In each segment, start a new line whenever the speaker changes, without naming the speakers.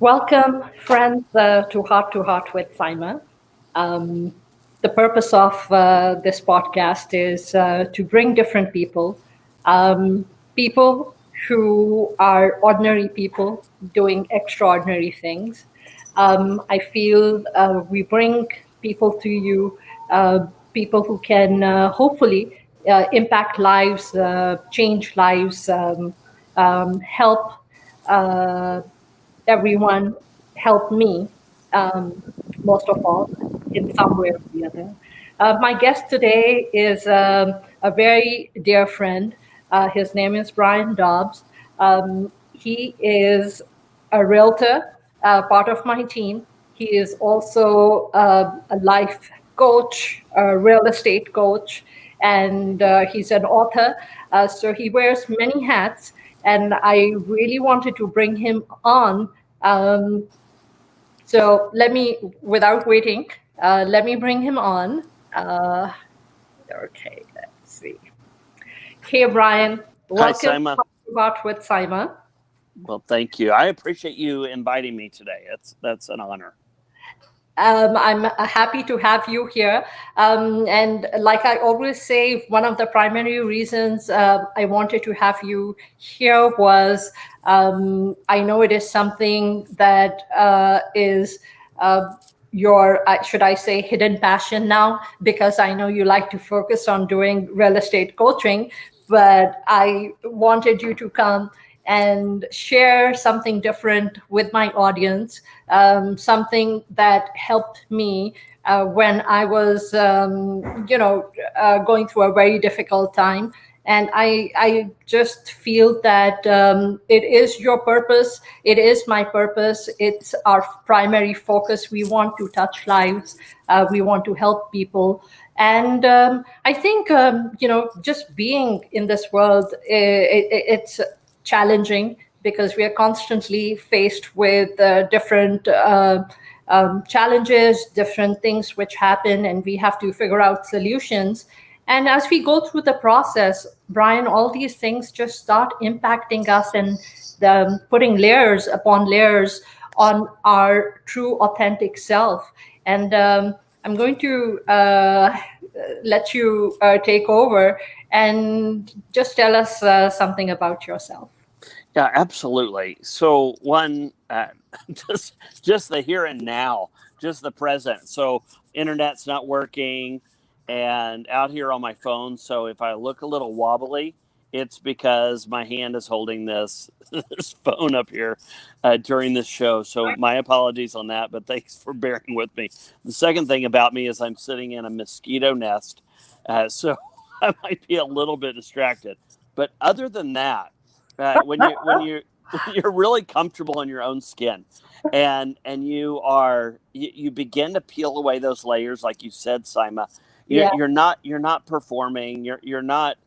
Welcome, friends, to Heart with Saima. Um, the purpose of this podcast is to bring different people, people who are ordinary people doing extraordinary things. I feel we bring people to you, people who can hopefully impact lives, change lives, help. Uh, Everyone helped me, um, most of all, in some way or the other. My guest today is a very dear friend. His name is Brian Dobbs. He is a realtor, part of my team. He is also a life coach, a real estate coach, and he's an author. So he wears many hats, and I really wanted to bring him on. Um, so without waiting, let me bring him on. Uh, okay, let's see. Hey, Brian,
Hi,
welcome
Saima.
to Heart with Saima.
Well, thank you. I appreciate you inviting me today. That's an honor.
I'm happy to have you here. And like I always say, one of the primary reasons I wanted to have you here was I know it is something that is your, should I say, hidden passion now, because I know you like to focus on doing real estate coaching. But I wanted you to come and share something different with my audience, something that helped me when I was, going through a very difficult time. And I just feel that it is your purpose. It is my purpose. It's our primary focus. We want to touch lives. We want to help people. And I think, just being in this world, it's challenging because we are constantly faced with different challenges, different things which happen, and we have to figure out solutions. And as we go through the process, Brian, all these things just start impacting us and putting layers upon layers on our true, authentic self. And I'm going to let you take over and just tell us something about yourself.
Yeah, absolutely. So one, just just the here and now, just the present. So internet's not working, and out here on my phone. So if I look a little wobbly, it's because my hand is holding this this phone up here during this show. So my apologies on that, but thanks for bearing with me. The second thing about me is I'm sitting in a mosquito nest, so I might be a little bit distracted. But other than that, when you're really comfortable in your own skin, and you begin to peel away those layers, like you said, Sima.
Yeah.
You're not performing. You're not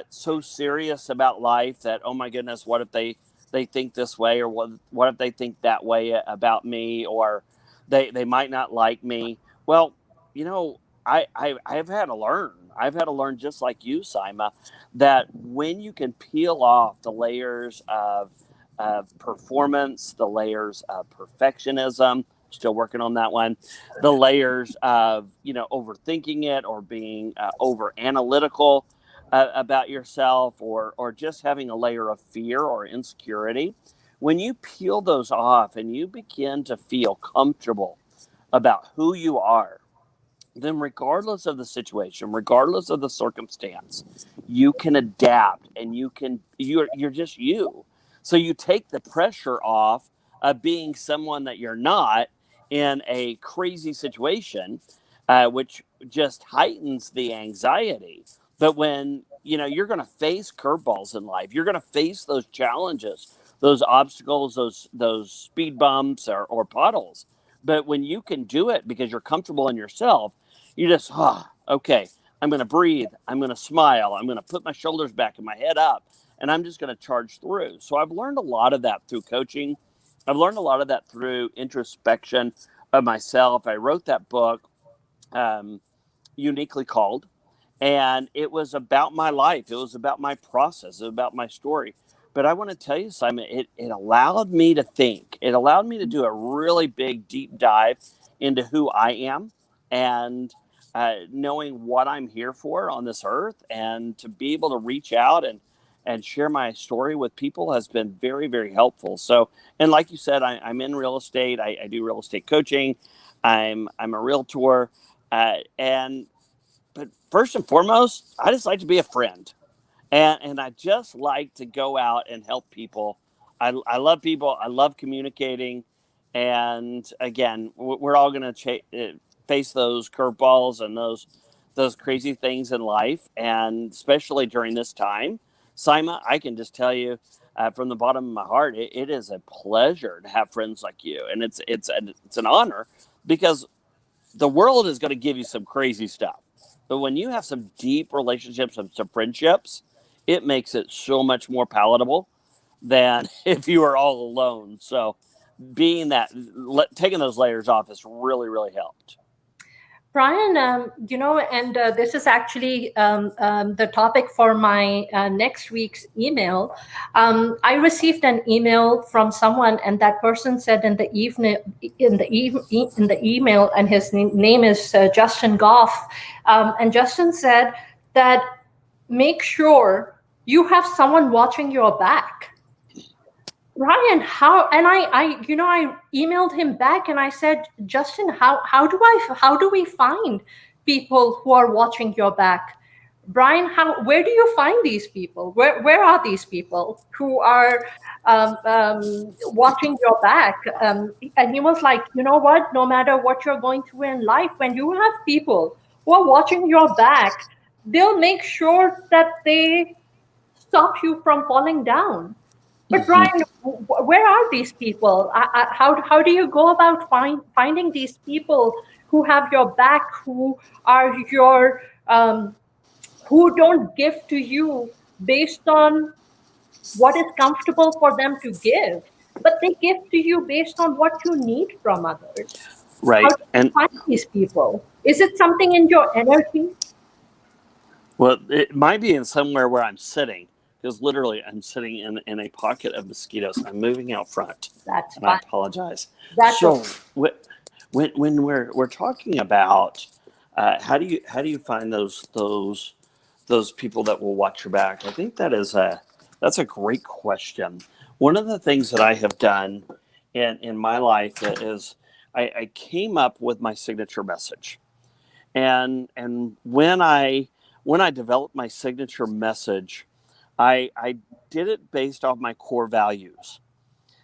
so serious about life that, oh my goodness, what if they think this way, or what if they think that way about me, or they might not like me. Well, you know, I've had to learn. I've had to learn, just like you, Saima, that when you can peel off the layers of performance, the layers of perfectionism, still working on that one, the layers of, overthinking it, or being over analytical about yourself, or just having a layer of fear or insecurity. When you peel those off and you begin to feel comfortable about who you are, then regardless of the situation, regardless of the circumstance, you can adapt, and you're just you. So you take the pressure off of being someone that you're not in a crazy situation, which just heightens the anxiety. But when you're going to face curveballs in life, you're going to face those challenges, those obstacles, those speed bumps, or puddles. But when you can do it because you're comfortable in yourself, you just, okay, I'm going to breathe. I'm going to smile. I'm going to put my shoulders back and my head up, and I'm just going to charge through. So I've learned a lot of that through coaching. I've learned a lot of that through introspection of myself. I wrote that book, Uniquely Called, and it was about my life. It was about my process, it was about my story. But I want to tell you, Simon, it allowed me to think. It allowed me to do a really big, deep dive into who I am and knowing what I'm here for on this earth, and to be able to reach out and share my story with people has been very, very helpful. So, and like you said, I'm in real estate. I do real estate coaching. I'm a realtor, and but first and foremost, I just like to be a friend. And I just like to go out and help people. I love people. I love communicating. And again, we're all going to face those curveballs and those crazy things in life, and especially during this time. Saima, I can just tell you from the bottom of my heart, it is a pleasure to have friends like you, and it's an honor, because the world is going to give you some crazy stuff. But when you have some deep relationships and some friendships, it makes it so much more palatable than if you were all alone. So being that, taking those layers off has really, really helped.
Brian, and this is actually the topic for my next week's email. I received an email from someone, and that person said in the email, and his name is Justin Goff, and Justin said that make sure you have someone watching your back. Ryan, how? And I emailed him back and I said, Justin, how do we find people who are watching your back? Brian, where do you find these people? Where are these people who are watching your back? And he was like, you know what? No matter what you're going through in life, when you have people who are watching your back, they'll make sure that they stop you from falling down. But Brian, where are these people? How do you go about finding these people who have your back, who are who don't give to you based on what is comfortable for them to give, but they give to you based on what you need from others? How
Right.
do you find these people? Is it something in your energy?
Well, it might be in somewhere where I'm sitting, because literally I'm sitting in a pocket of mosquitoes. I'm moving out front.
That's
And
fine.
I apologize.
That's
So when we're talking about how do you find those people that will watch your back, I think that's a great question. One of the things that I have done in my life is I came up with my signature message. And when I developed my signature message, I did it based off my core values.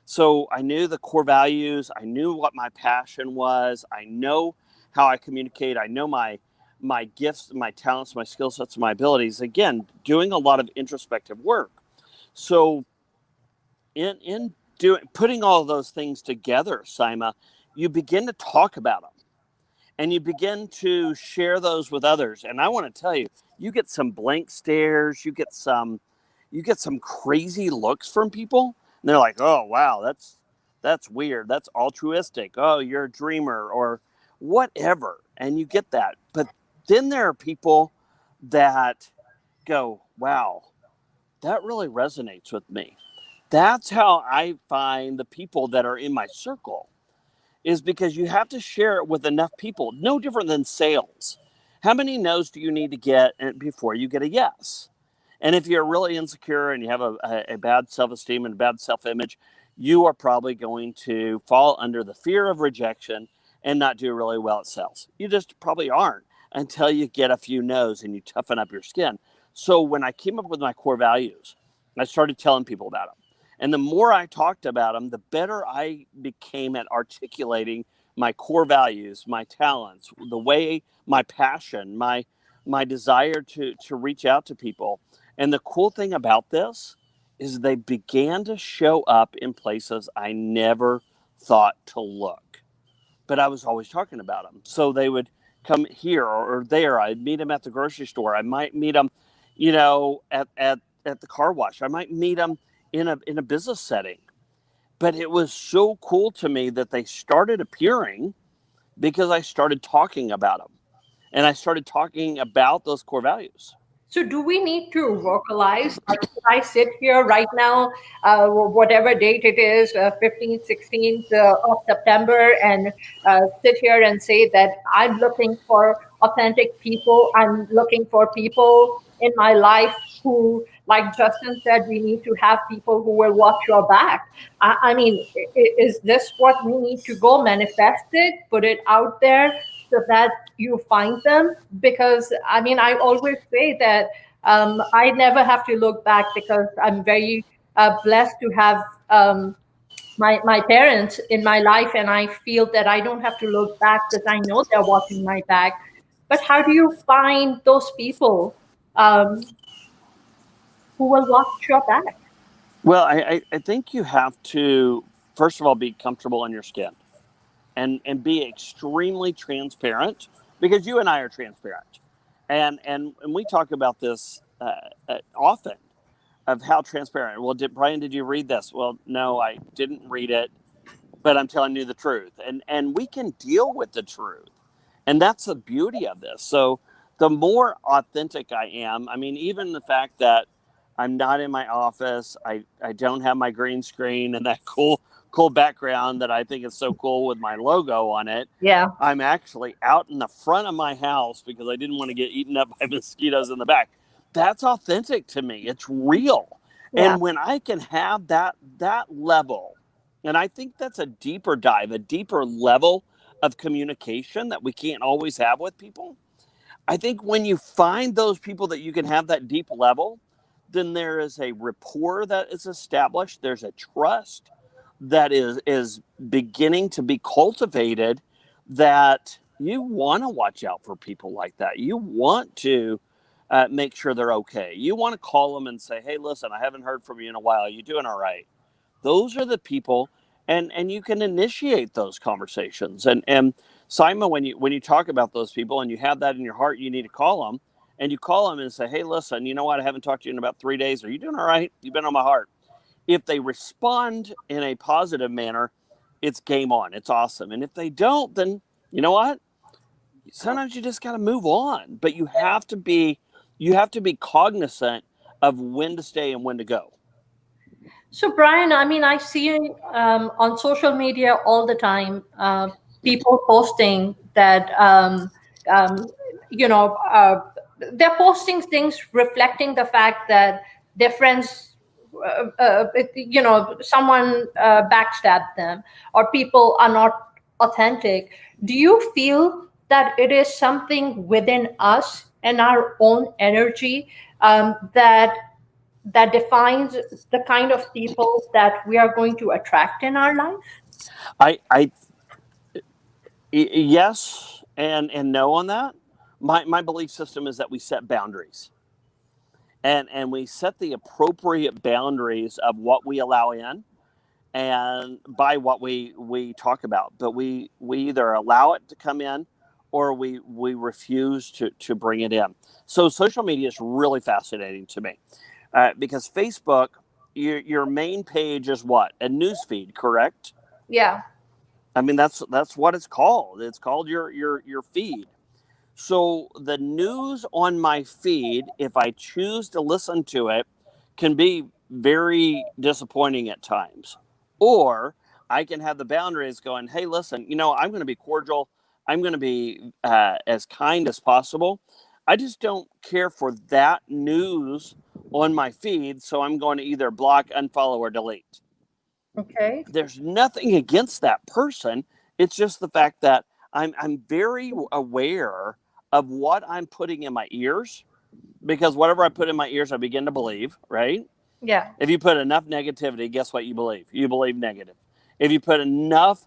So I knew the core values. I knew what my passion was. I know how I communicate. I know my gifts, my talents, my skill sets, my abilities. Again, doing a lot of introspective work. So in doing putting all of those things together, Saima, you begin to talk about them, and you begin to share those with others. And I want to tell you, you get some blank stares, you get some crazy looks from people, and they're like, "Oh, wow, that's weird. That's altruistic. Oh, you're a dreamer," or whatever. And you get that. But then there are people that go, "Wow, that really resonates with me." That's how I find the people that are in my circle, is because you have to share it with enough people. No different than sales. How many no's do you need to get before you get a yes? And if you're really insecure and you have a bad self-esteem and a bad self-image, you are probably going to fall under the fear of rejection and not do really well at sales. You just probably aren't until you get a few no's and you toughen up your skin. So when I came up with my core values, I started telling people about them. And the more I talked about them, the better I became at articulating my core values, my talents, the way, my passion, my desire to reach out to people. And the cool thing about this is they began to show up in places I never thought to look. But I was always talking about them. So they would come here or there. I'd meet them at the grocery store. I might meet them, at the car wash. I might meet them in a business setting. But it was so cool to me that they started appearing because I started talking about them. And I started talking about those core values.
So do we need to vocalize? Like, should I sit here right now, whatever date it is, 15th, 16th of September, and sit here and say that I'm looking for authentic people. I'm looking for people in my life who, like Justin said, we need to have people who will watch your back. I mean, is this what we need to go manifest it, put it out there so that you find them? Because I mean, I always say that I never have to look back because I'm very blessed to have my parents in my life, and I feel that I don't have to look back because I know they're watching my back. But how do you find those people um, who will watch your back?
Well, I think you have to, first of all, be comfortable in your skin and be extremely transparent, because you and I are transparent. And we talk about this often, of how transparent. Well, Brian, did you read this? Well, no, I didn't read it, but I'm telling you the truth. And we can deal with the truth. And that's the beauty of this. So the more authentic I am, I mean, even the fact that I'm not in my office, I don't have my green screen and that cool background that I think is so cool with my logo on it.
Yeah,
I'm actually out in the front of my house because I didn't want to get eaten up by mosquitoes in the back. That's authentic to me. It's real.
yeah.
And when I can have that level, and I think that's a deeper dive, a deeper level of communication that we can't always have with people. I think when you find those people that you can have that deep level, then there is a rapport that is established. There's a trust that is beginning to be cultivated, that you want to watch out for people like that. You want to make sure they're okay. You want to call them and say, hey, listen, I haven't heard from you in a while. You doing all right? Those are the people, and you can initiate those conversations. And Saima, when you talk about those people and you have that in your heart, you need to call them, and you call them and say, hey, listen, you know what? I haven't talked to you in about 3 days. Are you doing all right? You've been on my heart. If they respond in a positive manner, it's game on. It's awesome. And if they don't, then you know what? Sometimes you just got to move on. But you have to be cognizant of when to stay and when to go.
So, Brian, I mean, I see on social media all the time people posting that, um, you know, they're posting things reflecting the fact that their friends, someone backstabbed them, or people are not authentic. Do you feel that it is something within us and our own energy that defines the kind of people that we are going to attract in our life?
I yes and no on that. My belief system is that we set boundaries, and we set the appropriate boundaries of what we allow in, and by what we talk about. But we either allow it to come in, or we refuse to bring it in. So social media is really fascinating to me, because Facebook, your main page is what? A news feed, correct?
Yeah.
I mean, that's what it's called. It's called your feed. So the news on my feed, if I choose to listen to it, can be very disappointing at times. Or I can have the boundaries going, hey, listen, I'm going to be cordial. I'm going to be as kind as possible. I just don't care for that news on my feed. So I'm going to either block, unfollow, or delete.
Okay.
There's nothing against that person. It's just the fact that I'm very aware of what I'm putting in my ears, because whatever I put in my ears, I begin to believe, right?
Yeah.
If you put enough negativity, guess what you believe? You believe negative. If you put enough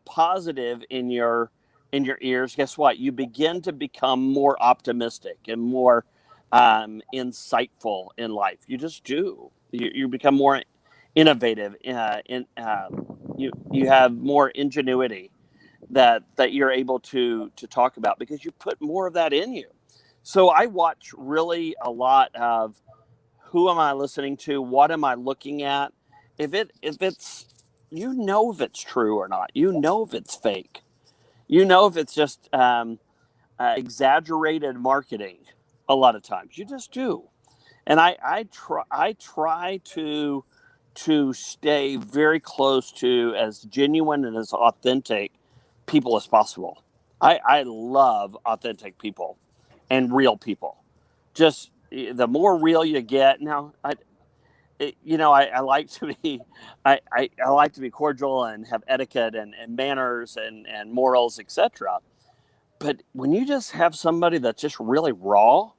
positive in your ears, guess what? You begin to become more optimistic and more insightful in life. You just do. You become more innovative. You have more ingenuity that you're able to talk about, because you put more of that in you. So I watch really a lot of, who am I listening to? What am I looking at? If it's if it's true or not. If it's fake. If it's just exaggerated marketing. A lot of times you just do. And I try to stay very close to as genuine and as authentic people as possible. I love authentic people and real people. Just the more real you get. Now, I like to be, I like to be cordial and have etiquette and manners and morals, etc. But when you just have somebody that's just really raw,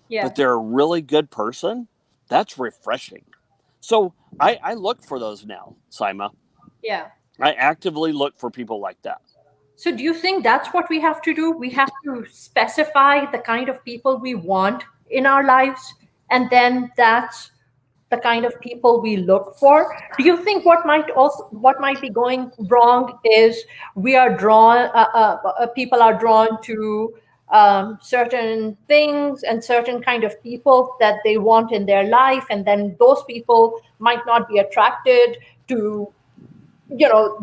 Yeah.
but they're a really good person, that's refreshing. So I look for those now, Saima.
Yeah.
I actively look for people like that.
So do you think that's what we have to do? We have to specify the kind of people we want in our lives, and then that's the kind of people we look for. Do you think what might be going wrong is we are drawn people are drawn to certain things and certain kind of people that they want in their life, and then those people might not be attracted to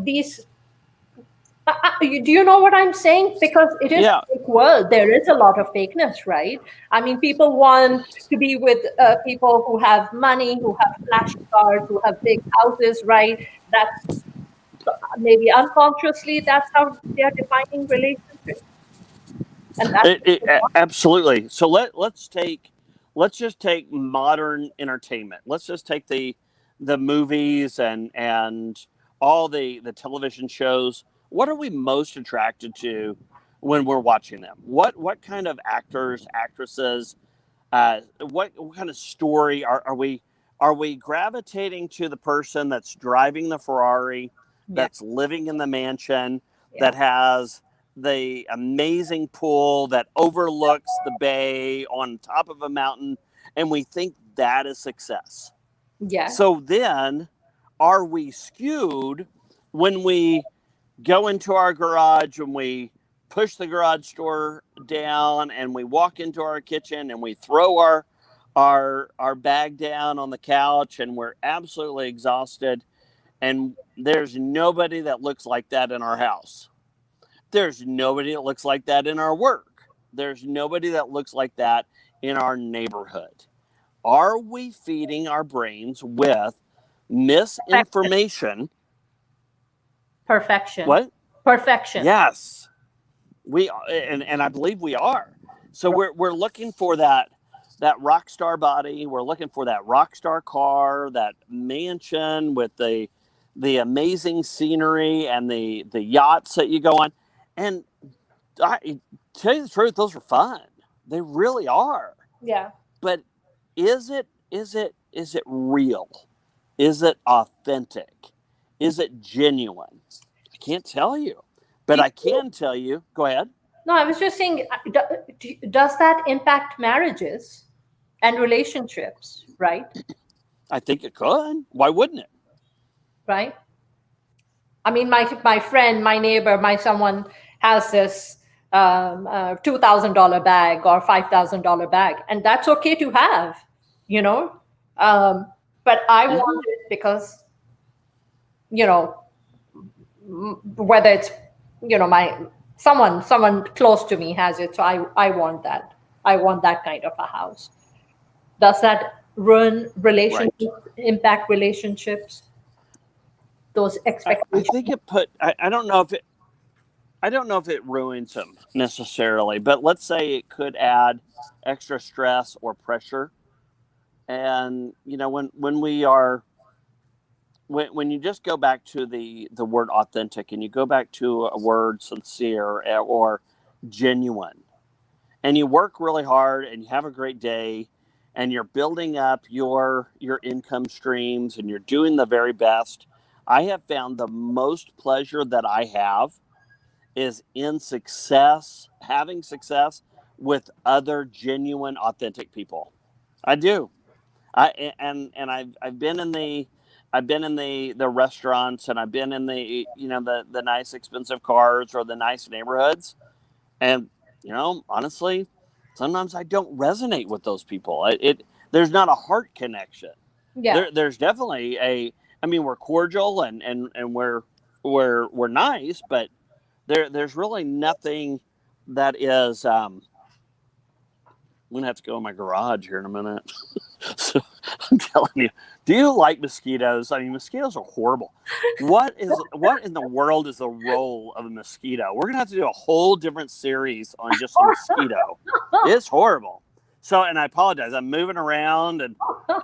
these do you know what I'm saying? Because it is
Yeah,
a fake world. There is a lot of fakeness, right? I mean, people want to be with people who have money, who have flashy cars, who have big houses, right? That's maybe unconsciously that's how they are defining relationships, and that's what they want.
absolutely. So let's just take modern entertainment. Let's just take the movies and all the television shows. What are we most attracted to when we're watching them? What kind of actors, actresses, what kind of story are we gravitating to the person that's driving the Ferrari,
Yeah,
that's living in the mansion,
yeah,
that has the amazing pool that overlooks the bay on top of a mountain, and we think that is success.
yeah,
So then, are we skewed when we go into our garage and we push the garage door down and we walk into our kitchen and we throw our bag down on the couch and we're absolutely exhausted, and there's nobody that looks like that in our house. There's nobody that looks like that in our work. There's nobody that looks like that in our neighborhood. Are we feeding our brains with
perfection,
misinformation?
perfection,
What?
perfection.
Yes. We and I believe we are. So we're looking for that rock star body. We're looking for that rock star car, that mansion with the amazing scenery and the yachts that you go on. And I tell you the truth, those are fun. They really are.
Yeah.
But is it real? Is it authentic? Is it genuine? I can't tell you. But
Do
I
you,
can tell you, go ahead.
no, I was just saying, does that impact marriages and relationships, right?
I think it could. Why wouldn't it?
Right? I mean, my friend, my neighbor, my someone has this $2,000 bag or $5,000 bag, and that's okay to have, you know. Um, but I
Mm-hmm.
want it because you know whether it's my someone close to me has it, so I want that. I want that kind of a house. Does that ruin
Right.
relationships, impact relationships, those
I think
expectations?
it put. I don't know if it ruins them necessarily, but let's say it could add extra stress or pressure. And when we are when you just go back to the word authentic and you go back to a word sincere or genuine, and you work really hard and you have a great day and you're building up your income streams and you're doing the very best. I have found the most pleasure that I have is in success, having success with other genuine authentic people. I do. And I've been in the restaurants, and I've been in the nice expensive cars or the nice neighborhoods, and honestly, sometimes I don't resonate with those people. It there's not a heart connection.
Yeah.
There's definitely a. I mean, we're cordial and we're nice, but there's really nothing that is I'm going to have to go in my garage here in a minute. So I'm telling you, do you like mosquitoes? I mean, mosquitoes are horrible. What in the world is the role of a mosquito? We're going to have to do a whole different series on just a mosquito. It's horrible. So, and I apologize. I'm moving around, and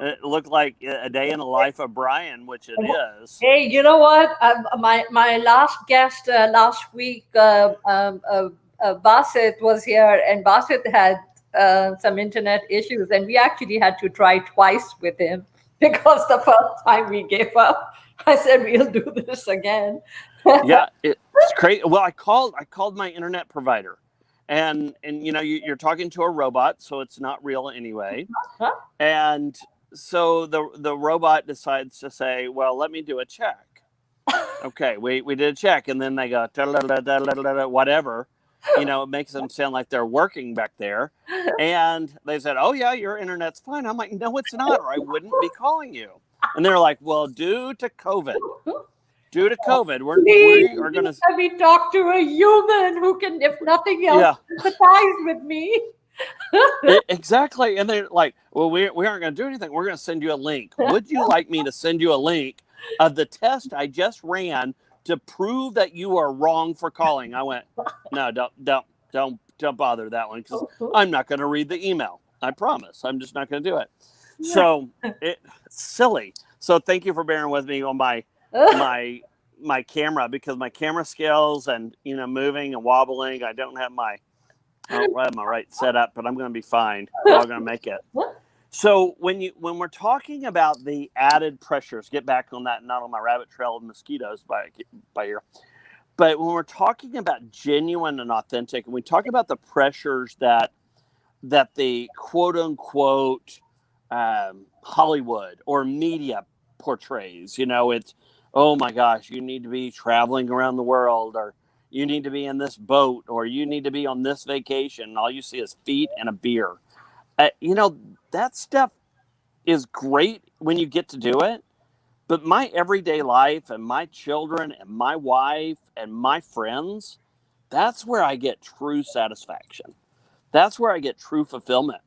it looked like a day in the life of Brian, which it is.
Hey, you know what? My last guest last week, Basit was here, and Basit had some internet issues, and we actually had to try twice with him because the first time we gave up. I said we'll do this again.
Yeah, it's crazy. Well, I called my internet provider, and you know, you're talking to a robot, so it's not real anyway.
Huh?
And so the robot decides to say, well, let me do a check. Okay, we did a check, and then they go whatever. You know, it makes them sound like they're working back there. And they said, oh yeah, your internet's fine. I'm like, no, it's not, or I wouldn't be calling you. And they're like, well, due to COVID, we are going to...
Let me talk to a human who can, if nothing else, sympathize with me.
Exactly. And they're like, well, we aren't going to do anything. We're going to send you a link. Would you like me to send you a link of the test I just ran to prove that you are wrong for calling? I went, no, don't bother that one, because I'm not going to read the email. I promise. I'm just not going to do it. So it's silly. So thank you for bearing with me on my camera, because my camera skills and, you know, moving and wobbling, I don't have my right setup, but I'm going to be fine. We're all going to make it. So when we're talking about the added pressures, get back on that, not on my rabbit trail of mosquitoes by here, but when we're talking about genuine and authentic, and we talk about the pressures that the quote unquote Hollywood or media portrays, you know, it's, oh my gosh, you need to be traveling around the world, or you need to be in this boat, or you need to be on this vacation, and all you see is feet and a beer. You know, that stuff is great when you get to do it, but my everyday life and my children and my wife and my friends, that's where I get true satisfaction. That's where I get true fulfillment.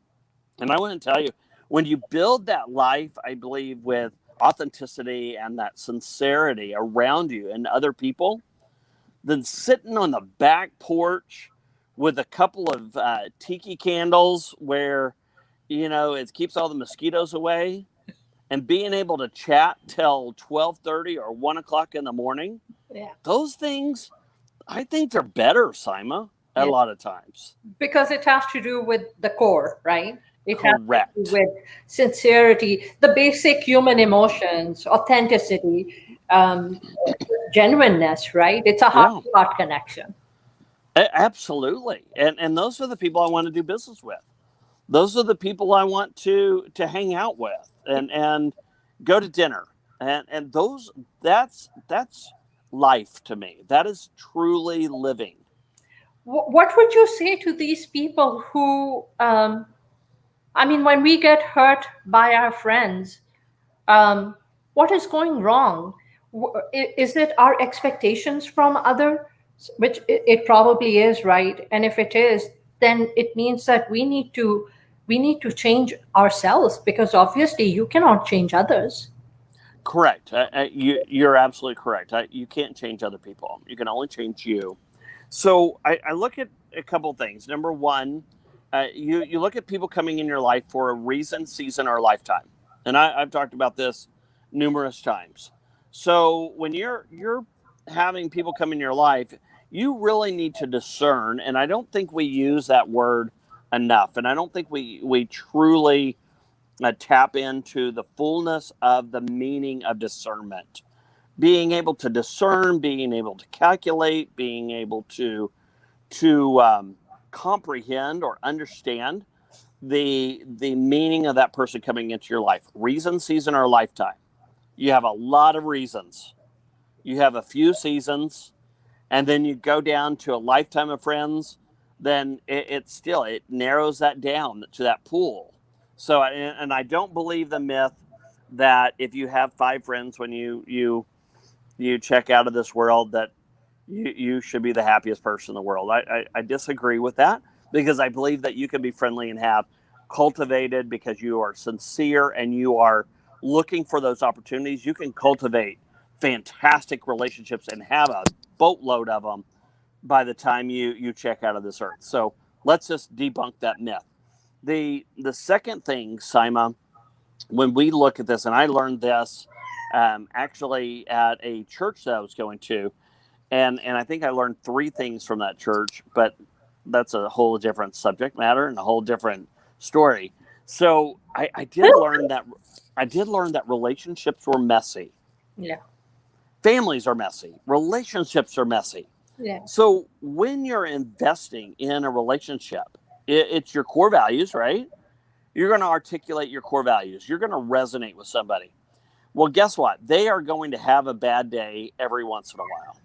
And I want to tell you, when you build that life, I believe, with authenticity and that sincerity around you and other people, then sitting on the back porch with a couple of tiki candles where, you know, it keeps all the mosquitoes away, and being able to chat till 12:30 or 1 o'clock in the morning, those things, I think they're better, Saima, a lot of times.
Because it has to do with the core, right? It
Correct.
has to do with sincerity, the basic human emotions, authenticity, genuineness, right? It's a heart-to-heart connection.
Absolutely. And those are the people I want to do business with. Those are the people I want to hang out with and go to dinner. And that's life to me. That is truly living.
What would you say to these people who, I mean, when we get hurt by our friends, what is going wrong? Is it our expectations from others? Which it probably is, right? And if it is, then it means that we need to change ourselves, because obviously you cannot change others.
Correct. You're absolutely correct. You can't change other people. You can only change you. So I look at a couple things. Number one, you look at people coming in your life for a reason, season, or lifetime. And I've talked about this numerous times. So when you're having people come in your life, you really need to discern. And I don't think we use that word enough. And I don't think we truly tap into the fullness of the meaning of discernment. Being able to discern, being able to calculate, being able to comprehend or understand the meaning of that person coming into your life. Reason, season, or lifetime. You have a lot of reasons. You have a few seasons, and then you go down to a lifetime of friends. Then it narrows that down to that pool. So, and I don't believe the myth that if you have 5 friends when you check out of this world, that you should be the happiest person in the world. I disagree with that, because I believe that you can be friendly and have cultivated because you are sincere and you are looking for those opportunities, you can cultivate fantastic relationships and have a boatload of them by the time you check out of this earth. So let's just debunk that myth. The second thing, Saima, when we look at this, and I learned this actually at a church that I was going to, and I think I learned three things from that church, but that's a whole different subject matter and a whole different story. So I did learn that relationships were messy.
Yeah.
Families are messy. Relationships are messy.
Yeah.
So when you're investing in a relationship, it's your core values, right? You're going to articulate your core values. You're going to resonate with somebody. Well, guess what? They are going to have a bad day every once in a while.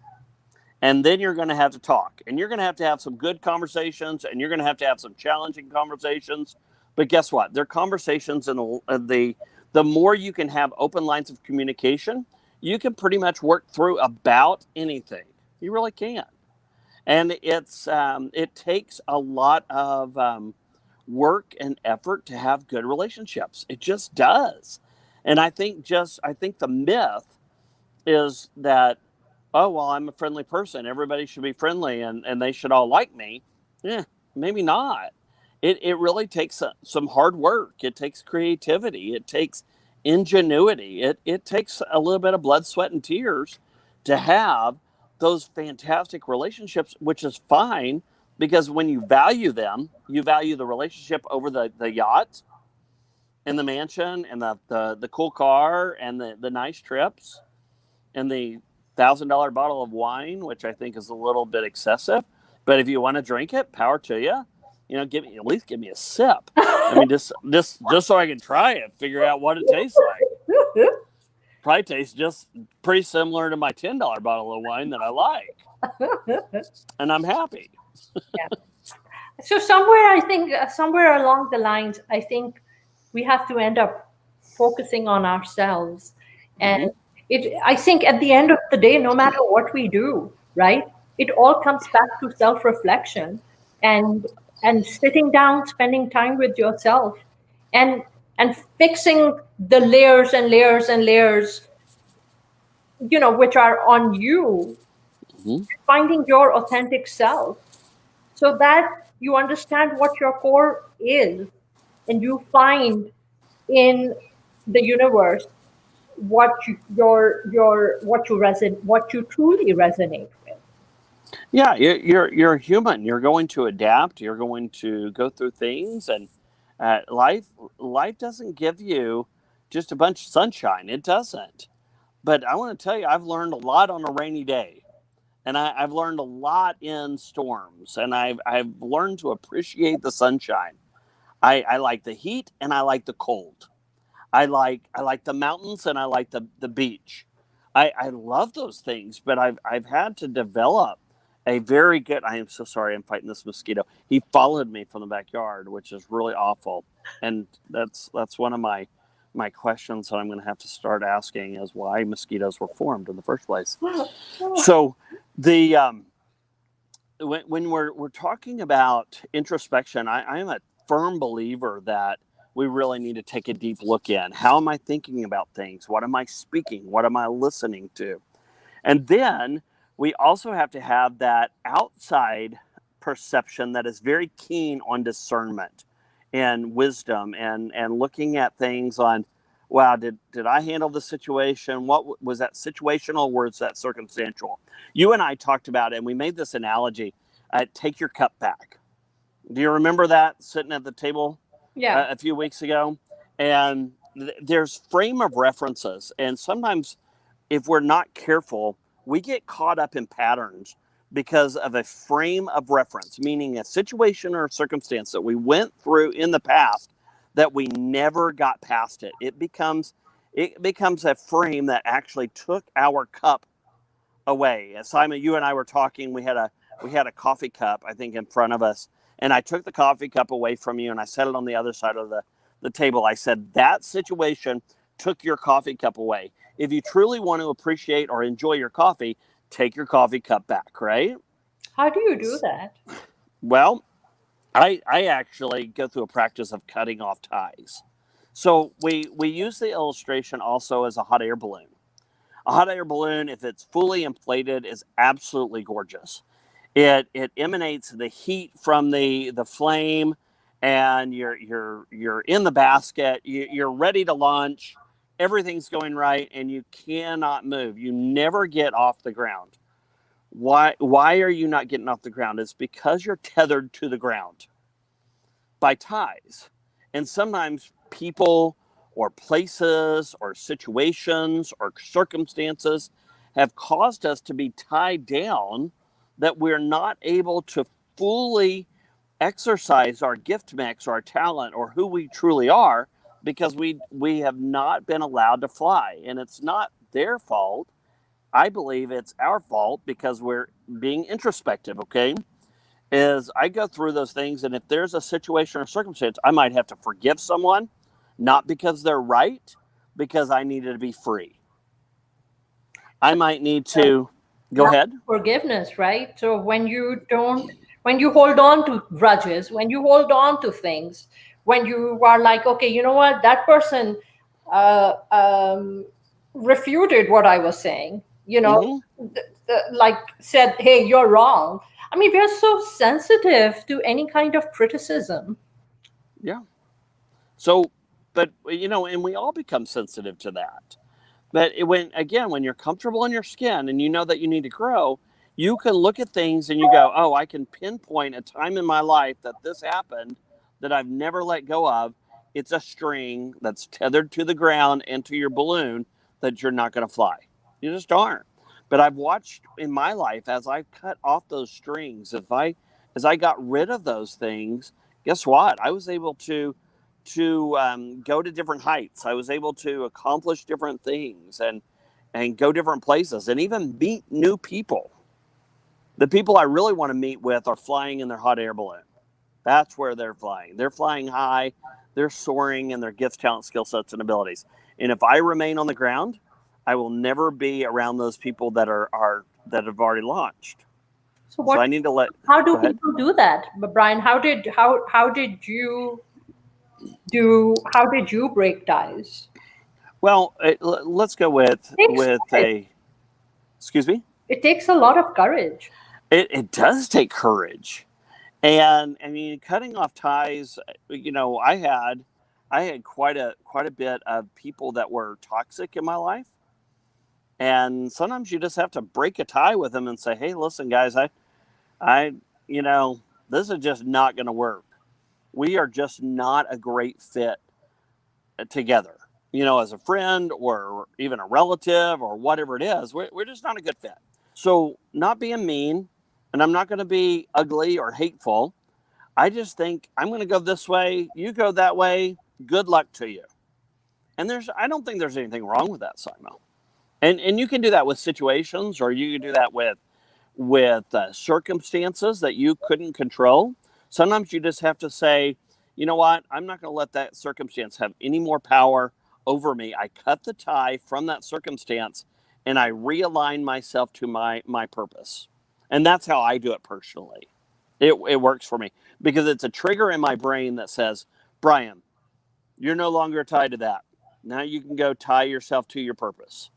And then you're going to have to talk. And you're going to have some good conversations. And you're going to have some challenging conversations. But guess what? They're conversations, and the more you can have open lines of communication, you can pretty much work through about anything. You really can. And it takes a lot of work and effort to have good relationships. It just does. And I think the myth is that, oh, well, I'm a friendly person. Everybody should be friendly and they should all like me. Yeah, maybe not. It really takes some hard work. It takes creativity. It takes ingenuity. It takes a little bit of blood, sweat, and tears to have those fantastic relationships, which is fine, because when you value them, you value the relationship over the yacht and the mansion and the cool car and the nice trips and the $1,000 bottle of wine, which I think is a little bit excessive. But if you want to drink it, power to you. At least give me a sip. I mean, just so I can try it, figure out what it tastes like. Probably tastes just pretty similar to my $10 bottle of wine that I like, and I'm happy.
Yeah. So somewhere along the lines, I think we have to end up focusing on ourselves. And I think at the end of the day, no matter what we do, right, it all comes back to self-reflection and sitting down, spending time with yourself, and fixing the layers and layers and layers, which are on you, finding your authentic self, so that you understand what your core is, and you find in the universe what what you truly resonate with.
Yeah, you're human. You're going to adapt. You're going to go through things, and life doesn't give you just a bunch of sunshine. It doesn't. But I want to tell you, I've learned a lot on a rainy day, and I've learned a lot in storms, and I've learned to appreciate the sunshine. I like the heat, and I like the cold. I like the mountains, and I like the beach. I love those things, but I've had to develop a very good. I am so sorry. I'm fighting this mosquito. He followed me from the backyard, which is really awful, and that's one of my questions that I'm going to have to start asking is why mosquitoes were formed in the first place. So the when we're talking about introspection, I am a firm believer that we really need to take a deep look in. How am I thinking about things? What am I speaking? What am I listening to? And then we also have to have that outside perception that is very keen on discernment and wisdom and looking at things on, wow, did I handle the situation? What was that situational, or was that circumstantial? You and I talked about it, and we made this analogy. Take your cup back. Do you remember that sitting at the table a few weeks ago? And there's frame of references. And sometimes if we're not careful, we get caught up in patterns because of a frame of reference, meaning a situation or a circumstance that we went through in the past that we never got past it. It becomes a frame that actually took our cup away. As Saima, you and I were talking, we had a coffee cup, I think, in front of us. And I took the coffee cup away from you and I set it on the other side of the table. I said, that situation took your coffee cup away. If you truly want to appreciate or enjoy your coffee, take your coffee cup back, right?
How do you do that?
Well, I actually go through a practice of cutting off ties. So we use the illustration also as a hot air balloon. A hot air balloon, if it's fully inflated, is absolutely gorgeous. It emanates the heat from the flame, and you're in the basket. You're ready to launch. Everything's going right, and you cannot move. You never get off the ground. Why are you not getting off the ground? It's because you're tethered to the ground by ties. And sometimes people or places or situations or circumstances have caused us to be tied down that we're not able to fully exercise our gift mix or our talent or who we truly are, because we have not been allowed to fly. And it's not their fault. I believe it's our fault because we're being introspective, okay? Is I go through those things, and if there's a situation or circumstance, I might have to forgive someone, not because they're right, because I needed to be free. I might need to go ahead.
Forgiveness, right? So when you hold on to grudges, when you hold on to things, when you are like, okay, you know what, that person uh, um, refuted what I was saying, like said, hey, you're wrong. I mean, we're so sensitive to any kind of criticism.
Yeah. So, but and we all become sensitive to that. But when you're comfortable in your skin and you know that you need to grow, you can look at things and you go, oh, I can pinpoint a time in my life that this happened that I've never let go of. It's a string that's tethered to the ground and to your balloon that you're not going to fly. You just aren't. But I've watched in my life as I cut off those strings, as I got rid of those things, guess what? I was able to go to different heights. I was able to accomplish different things and go different places and even meet new people. The people I really want to meet with are flying in their hot air balloon. That's where they're flying. They're flying high. They're soaring in their gifts, talents, skill sets, and abilities. And if I remain on the ground, I will never be around those people that that have already launched. So I need to let.
How do people do that, Brian? How did you break ties?
Well, let's go with a. Excuse me.
It takes a lot of courage.
It does take courage, and I mean, cutting off ties. I had quite a bit of people that were toxic in my life, and sometimes you just have to break a tie with them and say, "Hey, listen, guys, this is just not going to work. We are just not a great fit together. As a friend or even a relative or whatever it is, we're just not a good fit." So, not being mean, and I'm not going to be ugly or hateful. I just think I'm going to go this way, you go that way. Good luck to you. And I don't think there's anything wrong with that, Saima. And you can do that with situations, or you can do that with circumstances that you couldn't control. Sometimes you just have to say, you know what? I'm not going to let that circumstance have any more power over me. I cut the tie from that circumstance and I realign myself to my purpose. And that's how I do it personally. It works for me because it's a trigger in my brain that says, Brian, you're no longer tied to that. Now you can go tie yourself to your purpose.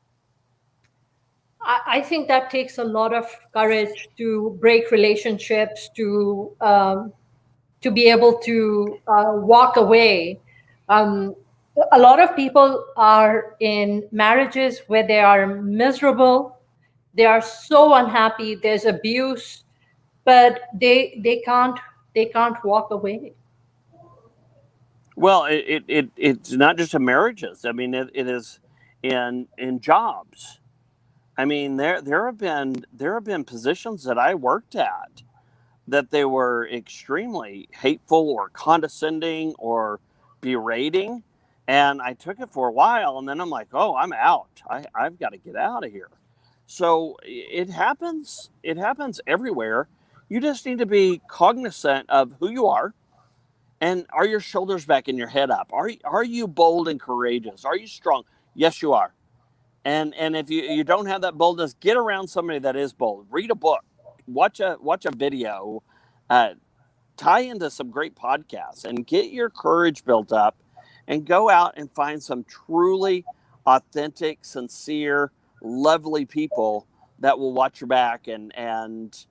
I think that takes a lot of courage to break relationships, to be able to walk away. Um, a lot of people are in marriages where they are miserable, they are so unhappy, there's abuse, but they can't walk away.
Well, it's not just in marriages. I mean, it is in jobs. I mean, there have been positions that I worked at that they were extremely hateful or condescending or berating, and I took it for a while, and then I'm like, oh, I'm out. I've got to get out of here. So it happens. It happens everywhere. You just need to be cognizant of who you are. And are your shoulders back and your head up? Are you bold and courageous? Are you strong? Yes, you are. And if you don't have that boldness, get around somebody that is bold. Read a book. Watch a video. tie into some great podcasts and get your courage built up and go out and find some truly authentic, sincere, lovely people that will watch your back and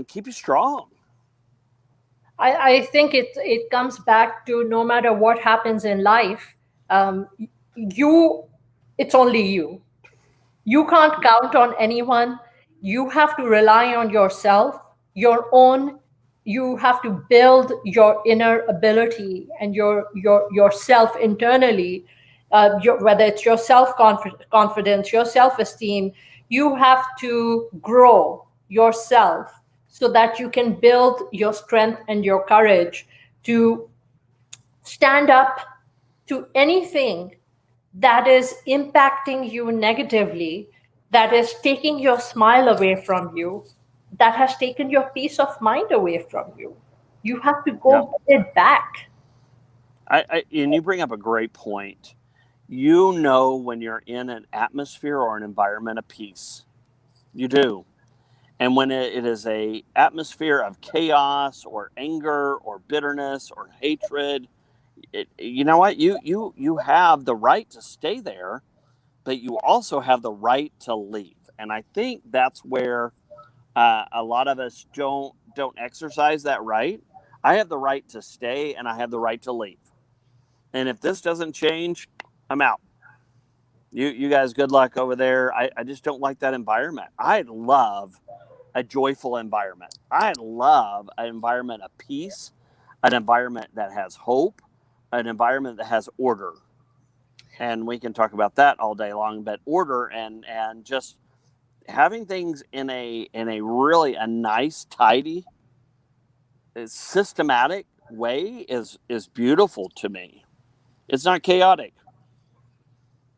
keep you strong.
I think it comes back to no matter what happens in life, um, you it's only you. You can't count on anyone. You have to rely on yourself, your own. You have to build your inner ability and yourself internally. Whether it's your confidence, your self esteem, you have to grow yourself so that you can build your strength and your courage to stand up to anything that is impacting you negatively, that is taking your smile away from you, that has taken your peace of mind away from you. You have to
Yeah.
go get it back.
And you bring up a great point. You know when you're in an atmosphere or an environment of peace. You do. And when it is a atmosphere of chaos or anger or bitterness or hatred, you know what? You have the right to stay there, but you also have the right to leave. And I think that's where a lot of us don't exercise that right. I have the right to stay, and I have the right to leave. And if this doesn't change, I'm out. You guys, good luck over there. I just don't like that environment. I love a joyful environment. I love an environment of peace, an environment that has hope, an environment that has order. And we can talk about that all day long, but order and just having things in a really a nice, tidy, systematic way is beautiful to me. It's not chaotic.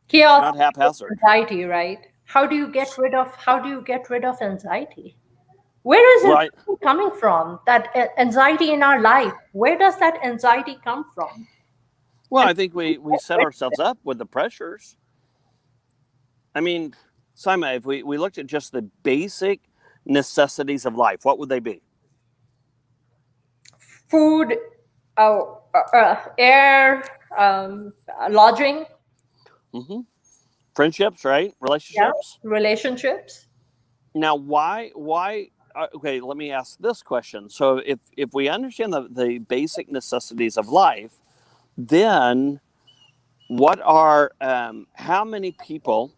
Chaos,
Not haphazard.
anxiety, right? How do you get rid of anxiety? Where is
Right.
it coming from? That anxiety in our life, where does that anxiety come from?
Well,
And
I think we set ourselves up with the pressures. I mean, Saima, if we looked at just the basic necessities of life, what would they be?
food, air, lodging,
Mm-hmm. Friendships, right?
yeah,
Relationships.
relationships.
Now, why? Okay, let me ask this question. So, if we understand the basic necessities of life, then what are how many people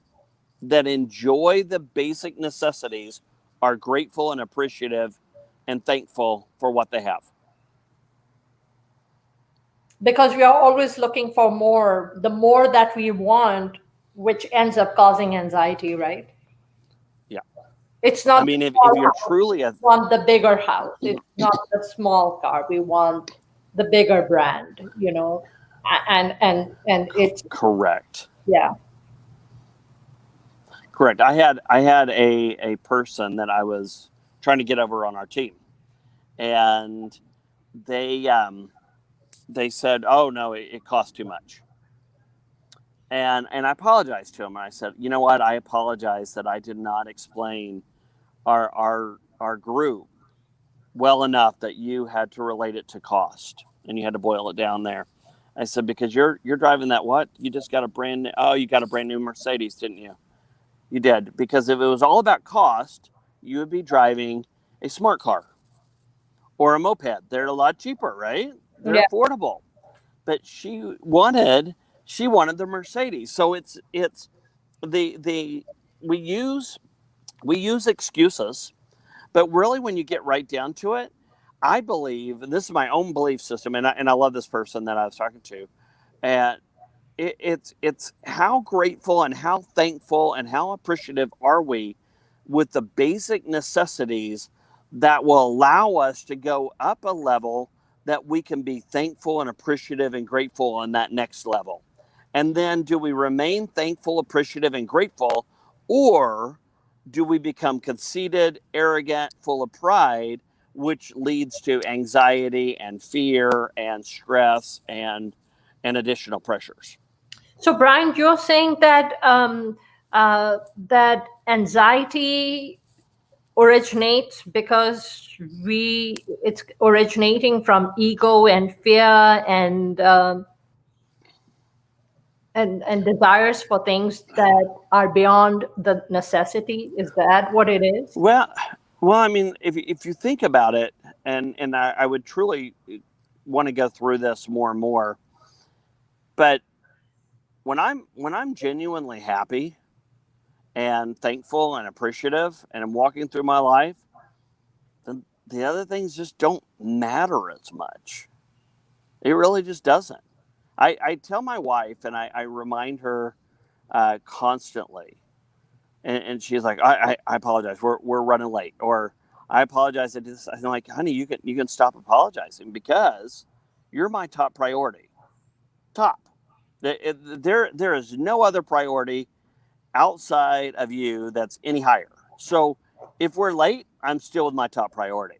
that enjoy the basic necessities are grateful and appreciative and thankful for what they have?
Because we are always looking for more, the more that we want, which ends up causing anxiety, right?
Yeah.
It's
I
not the
mean, if
small
you're
house.
truly a
We want the bigger house. It's not the small car. We want the bigger brand, and it's,
correct,
yeah.
correct. I had a person that I was trying to get over on our team, and they they said, "Oh no, it costs too much." And I apologized to him. And I said, "You know what? I apologize that I did not explain our group well enough that you had to relate it to cost and you had to boil it down there." I said, "Because you're driving that what? You just got a brand new, oh, you got a brand new Mercedes, didn't you?" You did. Because if it was all about cost, you would be driving a smart car or a moped. They're a lot cheaper, right? They're
Yeah.
affordable. But she wanted the Mercedes. So it's the we use excuses, but really when you get right down to it, I believe, and this is my own belief system, and I love this person that I was talking to, and it's how grateful and how thankful and how appreciative are we with the basic necessities that will allow us to go up a level that we can be thankful and appreciative and grateful on that next level. And then do we remain thankful, appreciative, and grateful, or do we become conceited, arrogant, full of pride, which leads to anxiety and fear and stress and additional pressures?
So, Brian, you're saying that that anxiety originates because it's originating from ego and fear and desires for things that are beyond the necessity. Is that what it is?
Well, I mean, if you think about it, and I would truly want to go through this more and more, but when I'm genuinely happy and thankful and appreciative, and I'm walking through my life, then the other things just don't matter as much. It really just doesn't. I tell my wife, and I remind her constantly, and she's like, I apologize, we're running late, or I apologize. I'm like, honey, you can stop apologizing, because you're my top priority. Top. There is no other priority outside of you that's any higher. So if we're late, I'm still with my top priority.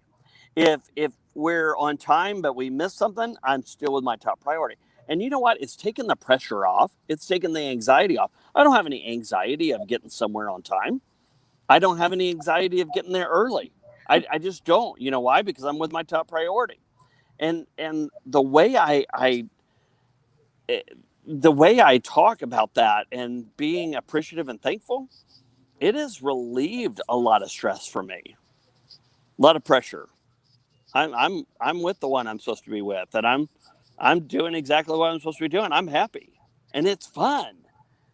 If we're on time but we miss something, I'm still with my top priority. And you know what? It's taken the pressure off. It's taken the anxiety off. I don't have any anxiety of getting somewhere on time. I don't have any anxiety of getting there early. I just don't. You know why? Because I'm with my top priority. And the way I talk about that and being appreciative and thankful, it has relieved a lot of stress for me, a lot of pressure. I'm with the one I'm supposed to be with, and I'm doing exactly what I'm supposed to be doing. I'm happy, and it's fun.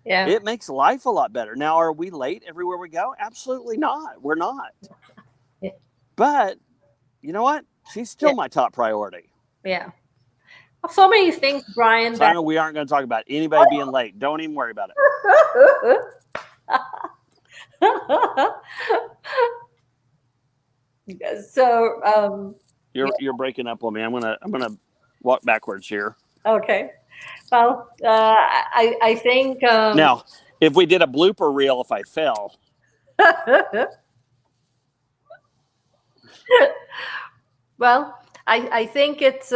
Yeah.
It makes life a lot better. Now, are we late everywhere we go? Absolutely not. We're not.
Yeah.
But you know what? She's still my top priority.
Yeah. So many things, Brian, that
Simon, we aren't going to talk about anybody being late. Don't even worry about it.
So
You're breaking up on me. I'm gonna walk backwards here.
okay. Well, I think
Now, if we did a blooper reel, if I fell,
well, I think it's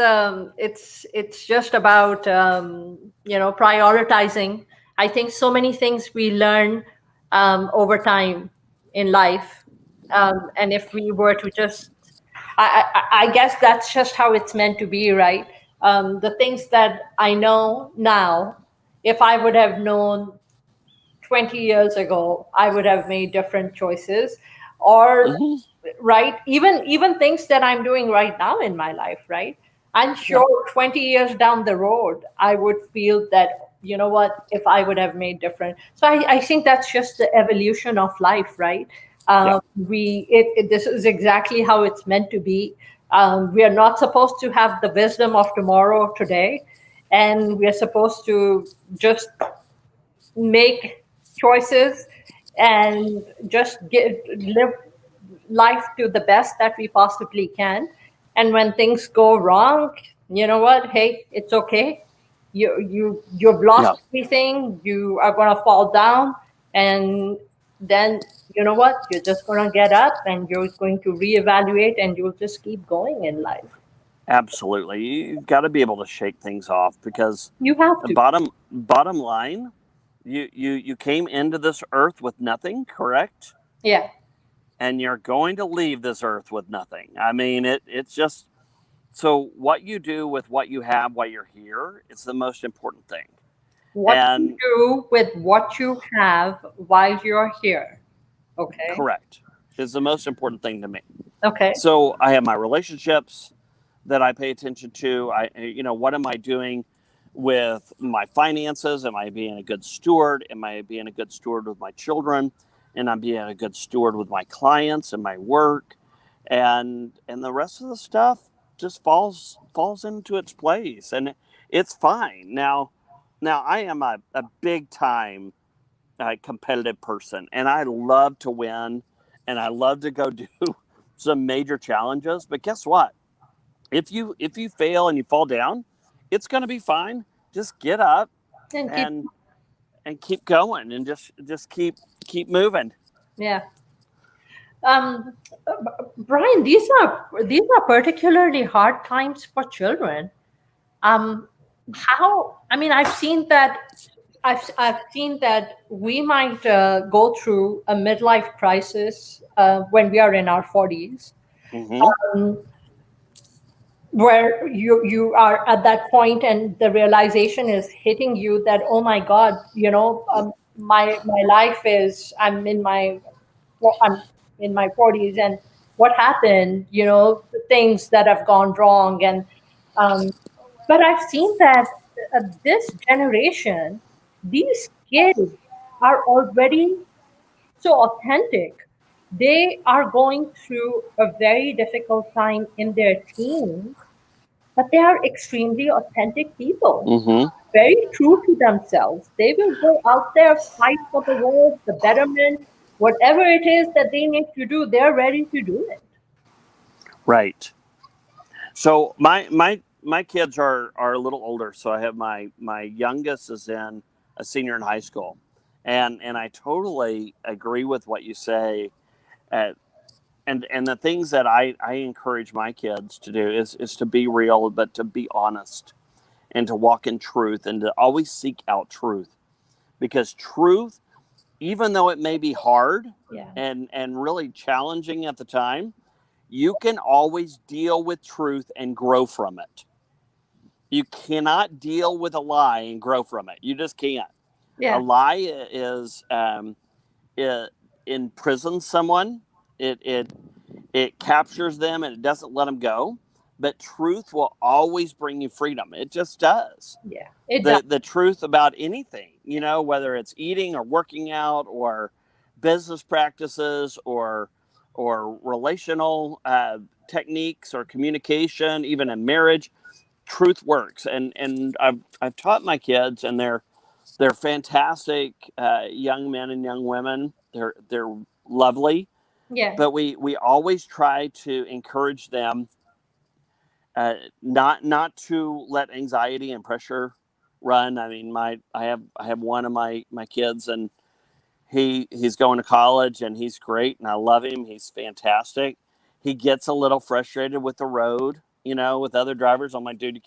just about prioritizing. I think so many things we learn over time in life, and if we were to just, I guess that's just how it's meant to be, right? The things that I know now, if I would have known 20 years ago, I would have made different choices. Or
mm-hmm.
right, even things that I'm doing right now in my life, right? I'm sure 20 years down the road I would feel that, you know what, if I would have made different. So I think that's just the evolution of life, right?
Yeah,
This is exactly how it's meant to be. We are not supposed to have the wisdom of tomorrow today, and we are supposed to just make choices and just live life to the best that we possibly can. And when things go wrong, you know what? Hey, it's okay. You've
yeah,
lost everything. You are gonna fall down, and then you know what? You're just gonna get up and you're going to reevaluate, and you'll just keep going in life.
absolutely. You've got to be able to shake things off, because
You have
the
to.
bottom line, you came into this earth with nothing, correct?
Yeah.
And you're going to leave this earth with nothing. I mean, it's just, so what you do with what you have while you're here is the most important thing.
What you
And
do with what you have while you're here. Okay.
correct is the most important thing to me.
Okay.
So I have my relationships that I pay attention to. What am I doing with my finances? Am I being a good steward? Am I being a good steward with my children? And I'm being a good steward with my clients and my work, and the rest of the stuff just falls into its place, and it's fine. Now I am a big time competitive person, and I love to win, and I love to go do some major challenges. But guess what? If you fail and you fall down, it's going to be fine. Just get up
And keep.
and keep going, and just keep moving.
Yeah. Um, Brian, these are particularly hard times for children. How? I mean, I've seen that we might go through a midlife crisis when we are in our 40s,
Mm-hmm.
where you are at that point and the realization is hitting you that, oh my god, my life is, I'm in my 40s, and what happened, the things that have gone wrong. And um, but I've seen that this generation, these kids are already so authentic. They are going through a very difficult time in their teens, but they are extremely authentic people,
Mm-hmm.
very true to themselves. They will go out there, fight for the world, the betterment, whatever it is that they need to do, they're ready to do it.
Right. So my kids are a little older. So I have my youngest is in a senior in high school, and I totally agree with what you say. Uh, and the things that I encourage my kids to do is to be real, but to be honest, and to walk in truth, and to always seek out truth, because truth, even though it may be hard
Yeah.
and really challenging at the time, you can always deal with truth and grow from it. You cannot deal with a lie and grow from it. You just can't. A
Yeah.
lie is it imprisons someone. It captures them and it doesn't let them go. But truth will always bring you freedom. It just does.
Yeah. It does.
The truth about anything, whether it's eating or working out or business practices or relational techniques or communication, even in marriage, truth works. And I've taught my kids, and they're fantastic young men and young women. They're lovely,
Yeah.
but we always try to encourage them not to let anxiety and pressure run. I mean, I have one of my kids, and he's going to college, and he's great, and I love him. He's fantastic. He gets a little frustrated with the road, with other drivers. I'm like, dude,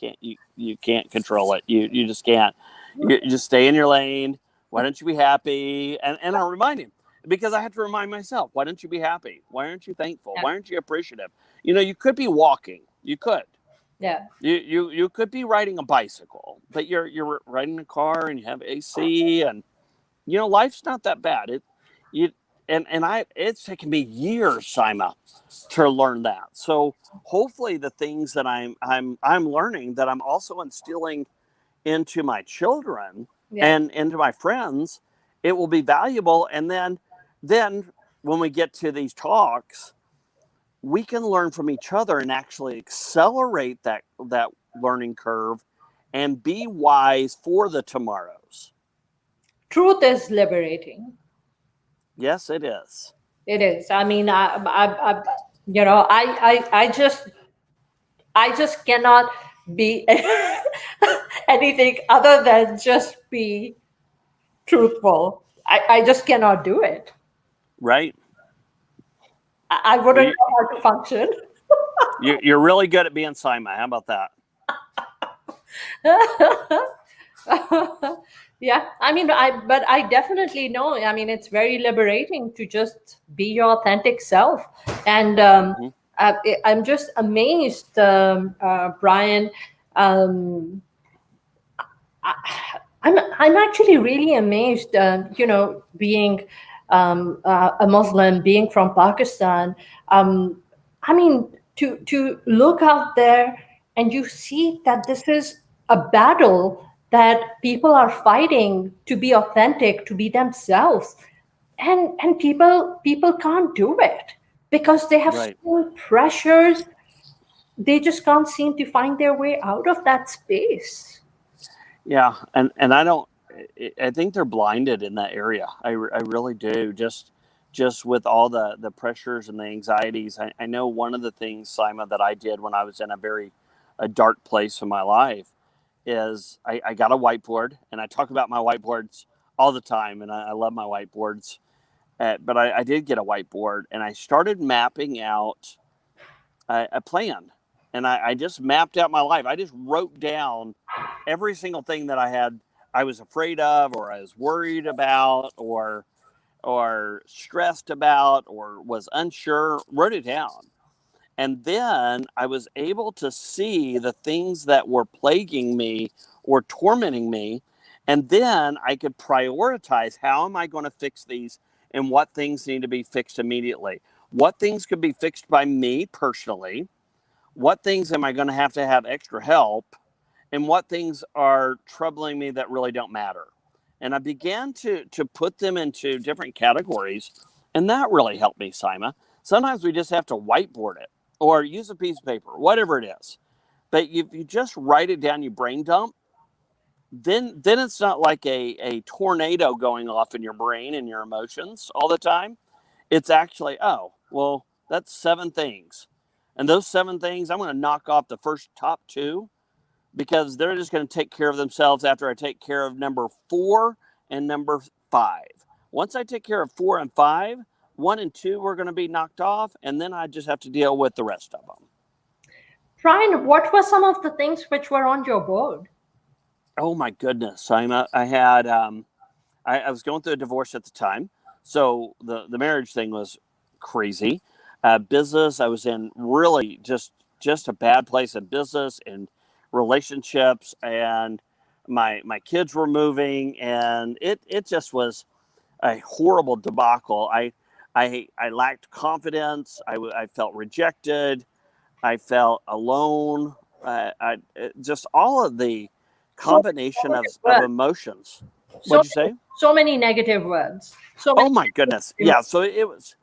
you can't control it. You just can't. You just stay in your lane. Why don't you be happy? And I remind him, because I have to remind myself, why don't you be happy? Why aren't you thankful?
Yeah.
Why aren't you appreciative? You could be walking. You could.
Yeah.
You could be riding a bicycle, but you're riding a car and you have AC, and life's not that bad. You and it's taken me years, Saima, to learn that. So hopefully the things that I'm learning, that I'm also instilling into my children
Yeah.
and into my friends, it will be valuable. And then when we get to these talks, we can learn from each other and actually accelerate that learning curve and be wise for the tomorrows.
Truth is liberating.
Yes, it is.
It is. I mean, I just cannot be anything other than just be truthful. I just cannot do it.
Right.
I
Well,
wouldn't know how to function.
you're really good at being Saima. How about that?
Yeah, I mean, but I definitely know. I mean, it's very liberating to just be your authentic self. And
Mm-hmm.
I'm just amazed, Brian. Um, I'm actually really amazed. Being a Muslim, being from Pakistan. Um, I mean, to look out there and you see that this is a battle that people are fighting to be authentic, to be themselves, and people can't do it because they have so
Right.
many pressures. They just can't seem to find their way out of that space.
Yeah, and I don't. I think they're blinded in that area. I really do. Just with all the pressures and the anxieties. I know one of the things, Simon, that I did when I was in a dark place in my life is I got a whiteboard, and I talk about my whiteboards all the time, and I love my whiteboards. But I did get a whiteboard, and I started mapping out a plan, and I just mapped out my life. I just wrote down every single thing that I was afraid of, or I was worried about, or stressed about or was unsure, wrote it down. And then I was able to see the things that were plaguing me or tormenting me. And then I could prioritize, how am I going to fix these and what things need to be fixed immediately? What things could be fixed by me personally? What things am I going to have extra help? And what things are troubling me that really don't matter? And I began to put them into different categories. And that really helped me, Saima. Sometimes we just have to whiteboard it or use a piece of paper, whatever it is. But if you just write it down, you brain dump, then it's not like a tornado going off in your brain and your emotions all the time. It's actually, oh, well, that's 7 things. And those 7 things, I'm going to knock off the first top 2 because they're just going to take care of themselves after I take care of number 4 and number 5. Once I take care of 4 and 5, 1 and 2 are going to be knocked off, and then I just have to deal with the rest of them.
Brian, what were some of the things which were on your board?
Oh my goodness, Saima. I had I was going through a divorce at the time, so the marriage thing was crazy. Business, I was in really just a bad place in business and relationships, and my kids were moving, and it just was a horrible debacle. I lacked confidence. I felt rejected. I felt alone. Just all of the combination of emotions. What'd you say?
So many negative words.
Oh my goodness. Yeah. So it was.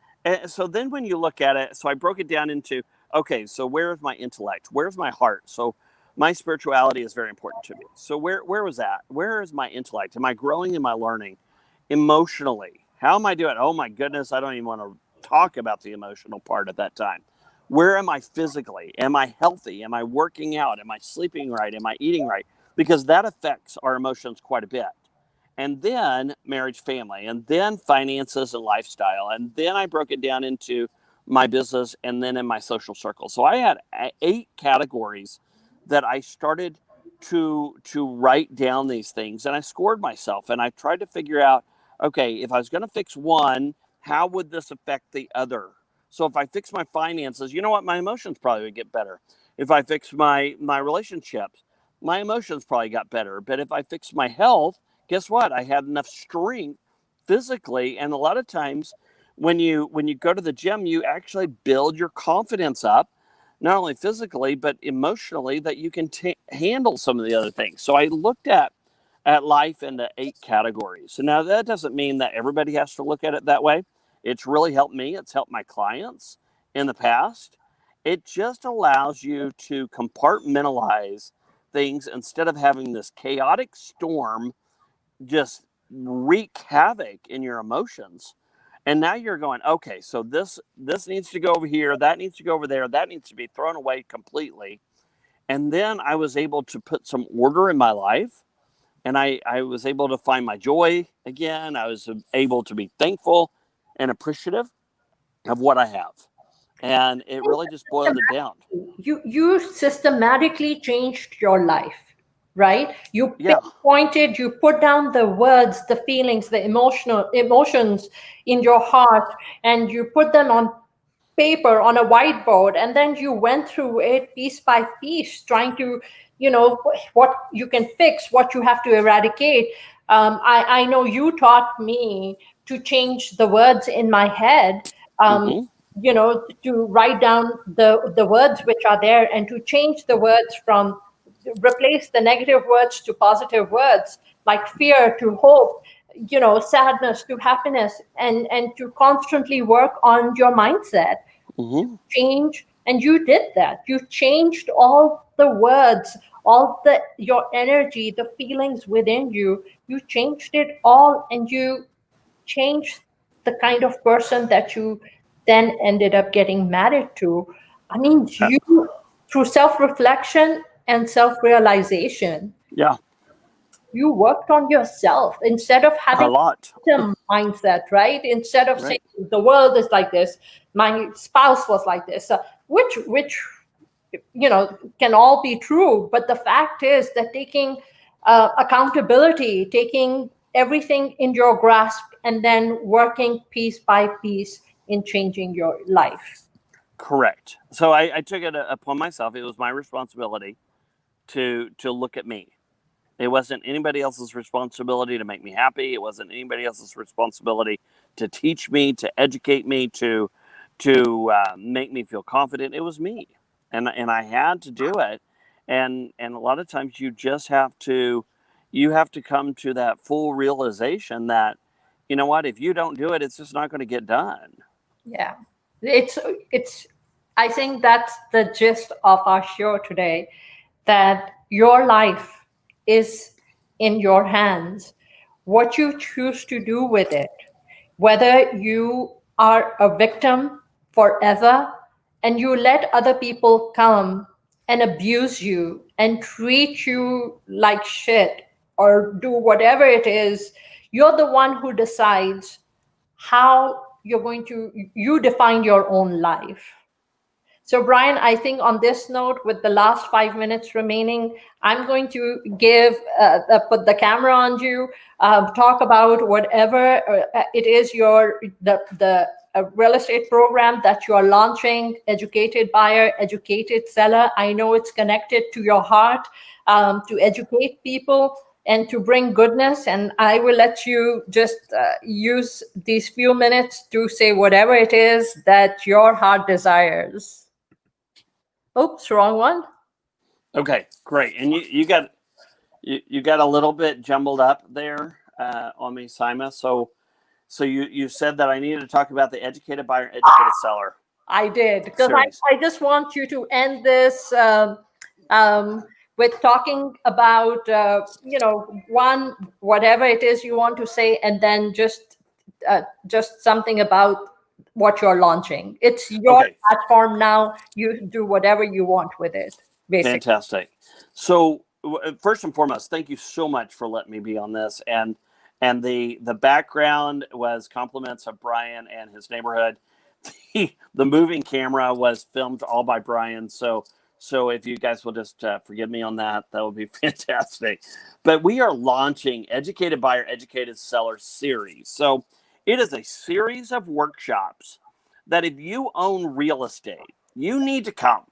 So then when you look at it, so I broke it down into, okay, so where is my intellect? Where's my heart? So my spirituality is very important to me. So where was that? Where is my intellect? Am I growing? Am I learning? Emotionally, how am I doing? Oh my goodness, I don't even want to talk about the emotional part at that time. Where am I physically? Am I healthy? Am I working out? Am I sleeping right? Am I eating right? Because that affects our emotions quite a bit. And then marriage, family, and then finances and lifestyle. And then I broke it down into my business and then in my social circle. So I had 8 categories that I started to write down these things, and I scored myself, and I tried to figure out, okay, if I was going to fix one, how would this affect the other? So if I fix my finances, you know what, my emotions probably would get better. If I fix my relationships, my emotions probably got better. But if I fix my health, guess what? I had enough strength physically, and a lot of times when you go to the gym, you actually build your confidence up, not only physically but emotionally, that you can handle some of the other things. So I looked at life into 8 categories. And now that doesn't mean that everybody has to look at it that way. It's really helped me. It's helped my clients in the past. It just allows you to compartmentalize things instead of having this chaotic storm just wreak havoc in your emotions. And now you're going, okay, so this needs to go over here, that needs to go over there, that needs to be thrown away completely. And then I was able to put some order in my life, and I was able to find my joy again. I was able to be thankful and appreciative of what I have. And it really just boiled it down.
You systematically changed your life, right? You pinpointed, you put down the words, the feelings, the emotions in your heart, and you put them on paper, on a whiteboard, and then you went through it piece by piece, trying to, what you can fix, what you have to eradicate. I know you taught me to change the words in my head, to write down the words which are there, and to change the words from, replace the negative words to positive words, like fear to hope, sadness to happiness, and to constantly work on your mindset. Change. And you did that. You changed all the words, all your energy, the feelings within you. You changed it all, and you changed the kind of person that you then ended up getting married to. I mean, you, through self-reflection and self-realization, you worked on yourself instead of having
a lot
mindset, right? Instead of saying the world is like this, my spouse was like this, which can all be true. But the fact is that taking accountability, taking everything in your grasp, and then working piece by piece in changing your life.
Correct. So I took it upon myself. It was my responsibility to look at me. It wasn't anybody else's responsibility to make me happy. It wasn't anybody else's responsibility to teach me, to educate me, to make me feel confident. It was me, and I had to do it. And a lot of times you just have to come to that full realization that, you know what, if you don't do it, it's just not going to get done.
Yeah. It's I think that's the gist of our show today, that your life is in your hands. What you choose to do with it, whether you are a victim forever and you let other people come and abuse you and treat you like shit or do whatever it is, you're the one who decides how you're going to, you define your own life. So, Brian, I think on this note, with the last 5 minutes remaining, I'm going to put the camera on you, talk about whatever it is the real estate program that you are launching, educated buyer, educated seller. I know it's connected to your heart, to educate people and to bring goodness. And I will let you just use these few minutes to say whatever it is that your heart desires. Oops, wrong one.
Okay, great. And you got a little bit jumbled up there on me, Saima. So you said that I needed to talk about the educated buyer, educated seller
I did, because
series.
I just want you to end this with talking about, one, whatever it is you want to say, and then just something about what you're launching. It's your
Okay,
platform now. You do whatever you want with it, basically.
fantastic. So first and foremost, thank you so much for letting me be on this. And the background was compliments of Brian and his neighborhood. The moving camera was filmed all by Brian. So if you guys will just forgive me on that, that would be fantastic. But we are launching Educated Buyer, Educated Seller series. So it is a series of workshops that if you own real estate, you need to come,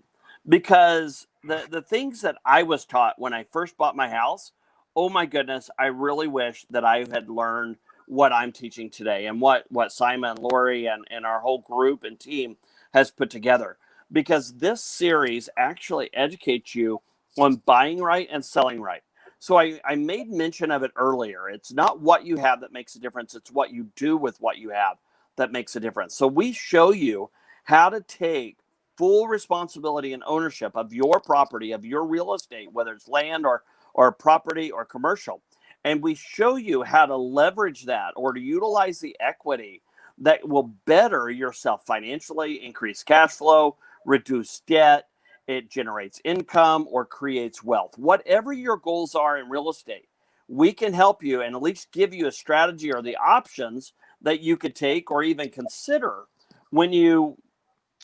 because the things that I was taught when I first bought my house, oh my goodness, I really wish that I had learned what I'm teaching today and what Saima and Lori and our whole group and team has put together. Because this series actually educates you on buying right and selling right. So I made mention of it earlier. It's not what you have that makes a difference. It's what you do with what you have that makes a difference. So we show you how to take full responsibility and ownership of your property, of your real estate, whether it's land or property or commercial. And we show you how to leverage that or to utilize the equity that will better yourself financially, increase cash flow, reduce debt. It generates income or creates wealth. Whatever your goals are in real estate, we can help you and at least give you a strategy or the options that you could take or even consider when you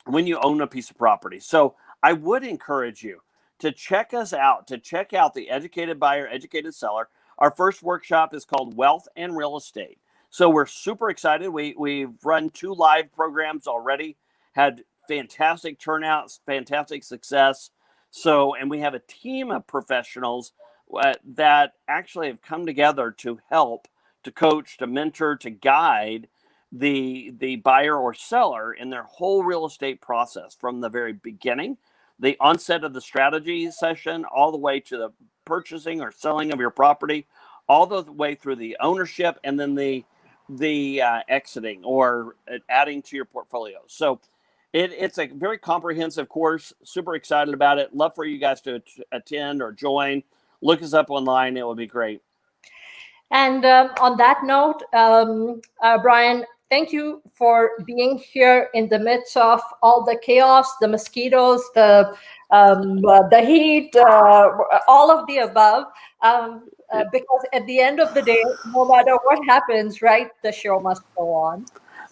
own a piece of property. So I would encourage you to check us out, to check out the Educated Buyer, Educated Seller. Our first workshop is called Wealth and Real Estate. So we're super excited. We've run 2 live programs already, had fantastic turnouts, fantastic success. So, and we have a team of professionals that actually have come together to help, to coach, to mentor, to guide the buyer or seller in their whole real estate process, from the very beginning, the onset of the strategy session, all the way to the purchasing or selling of your property, all the way through the ownership, and then the exiting or adding to your portfolio. So it's a very comprehensive course. Super excited about it. Love for you guys to attend or join. Look us up online. It will be great.
And on that note, Brian, thank you for being here in the midst of all the chaos, the mosquitoes, the heat, all of the above. Because at the end of the day, no matter what happens, right, the show must go on.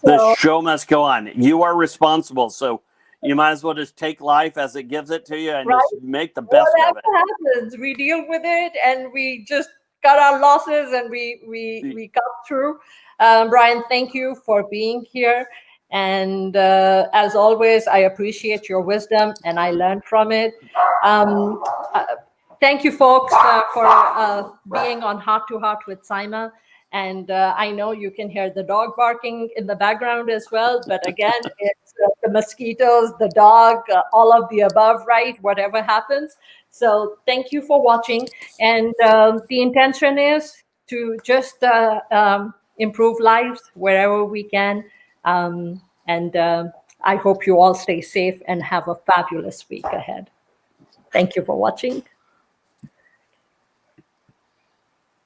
The
So,
show must go on. You are responsible. So you might as well just take life as it gives it to you and
right,
just make the best of
whatever
it.
happens, we deal with it and we just cut our losses and we come through. Brian, thank you for being here. And as always, I appreciate your wisdom and I learned from it. Um, uh, Thank you, folks, for being on Heart to Heart with Saima. And I know you can hear the dog barking in the background as well. But again, it's the mosquitoes, the dog, all of the above, right? Whatever happens. So thank you for watching. And the intention is to just improve lives wherever we can. And I hope you all stay safe and have a fabulous week ahead. Thank you for watching.